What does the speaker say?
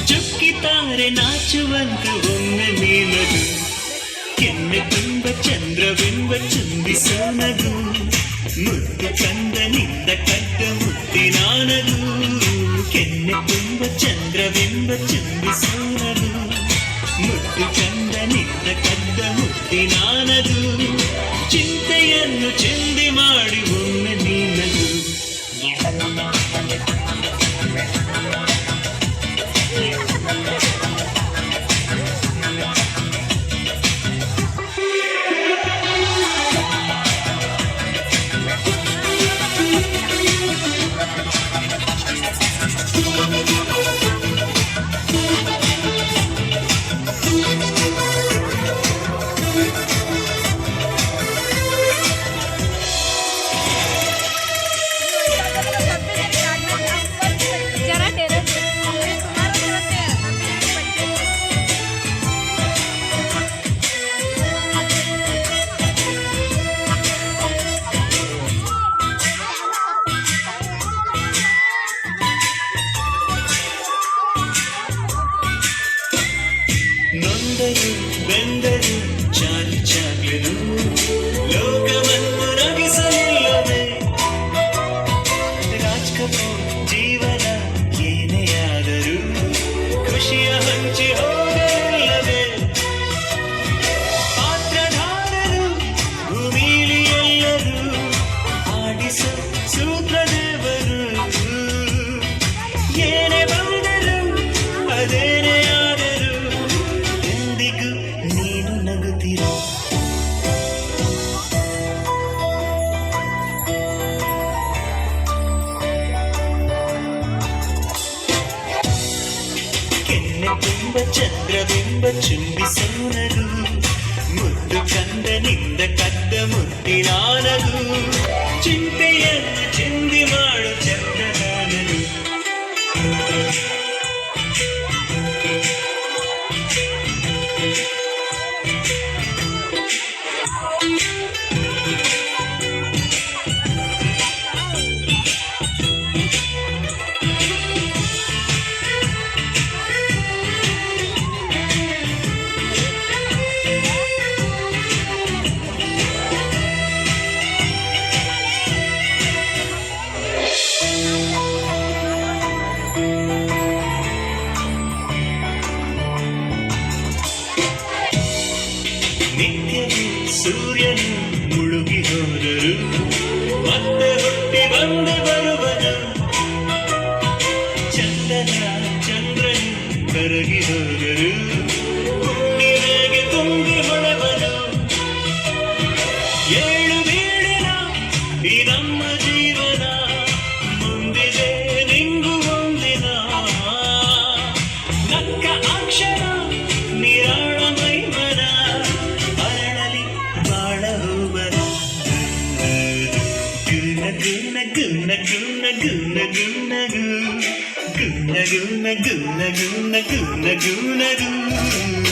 ಚುಕ್ಕಿತಾರೆ ನಾಚುವಂತ ಒಮ್ಮೆ ನೀನದು ಕೆನ್ನೆ ತುಂಬ ಚಂದ್ರವೆಂಬ ಚುಂಬಿಸೋ ನಗು ಮುದ್ದು ಕಂದನಿಂದ ಕದ್ದ ಮುತ್ತಿನಾನದು ಕೆನ್ನೆ ತುಂಬ ಚಂದ್ರವೆಂಬ ಚುಂಬಿಸೋ ನಗು ಮುದ್ದು ಕಂದನಿಂದ ಕದ್ದ ಮುತ್ತಿನಾನದು ಚಿಂತೆಯನ್ನು ಚೆಂದಿ ಮಾಡಿ ಒಮ್ಮೆ ನೀನದು ಬೆಂದರು ಚಾಲಿ ಚಾಗಲು ಲೋಕವನ್ನು ರಗಿಸಲಿಲ್ಲವೇ ರಾಜ್ ಕಪೂರ್ ಜೀವನ ಏನೇ ಆದರೂ ಖುಷಿಯ ಹಂಚಿ ಹೋಗಲಿಲ್ಲವೇ ಪಾತ್ರಧಾರರು ಭೂಮಿಲಿ ಎಲ್ಲರೂ ಆಡಿಸ ಸೂತ್ರದೇವರು ಏನೇ ಬಂದರು ಅದೇನೇ ತುಂಬ ಚಂದ್ರವೆಂಬ ಚುಂಬಿಸೋನದು ಮುದ್ದು ಕಂದನಿಂದ ಕದ್ದ ಮುತ್ತಿನಾನದು ಚಿಂತೆಯನ್ನು ಚಿಂದಿ ಮಾಡು ಚಂದ್ರನಾನದು ನಿತ್ಯವೂ ಸೂರ್ಯನು ಮುಳುಗಿ ಹೋದರು ಮತ್ತೆ ಹುಟ್ಟಿ ಬಂದು ಬರುವನು ಚಂದನ ಚಂದ್ರನು ಕರಗಿ ಹೋದರು ಹುಣ್ಣಿಮೆಗೆ ತುಂಬಿ ಹೊಳೆವನು ಏಳು ಬೀಳಿನ ಈ ನಮ್ಮ ಜೀವನ ಮುಂದಿದೆ ನಿಂಗು ಒಂದಿನ ನಕ್ಕ ಅಕ್ಷರ ನಿರಾಳ ಮೈಮನ ಅರಳಲಿ ಬಾಳ ಹೂವನ ಗುನ ಗುನ ಗುನ ಗುನ ಗುನ ಗುನ ಗುನ ಗುನ ಗುನ ಗುನ ಗುನ ಗುನ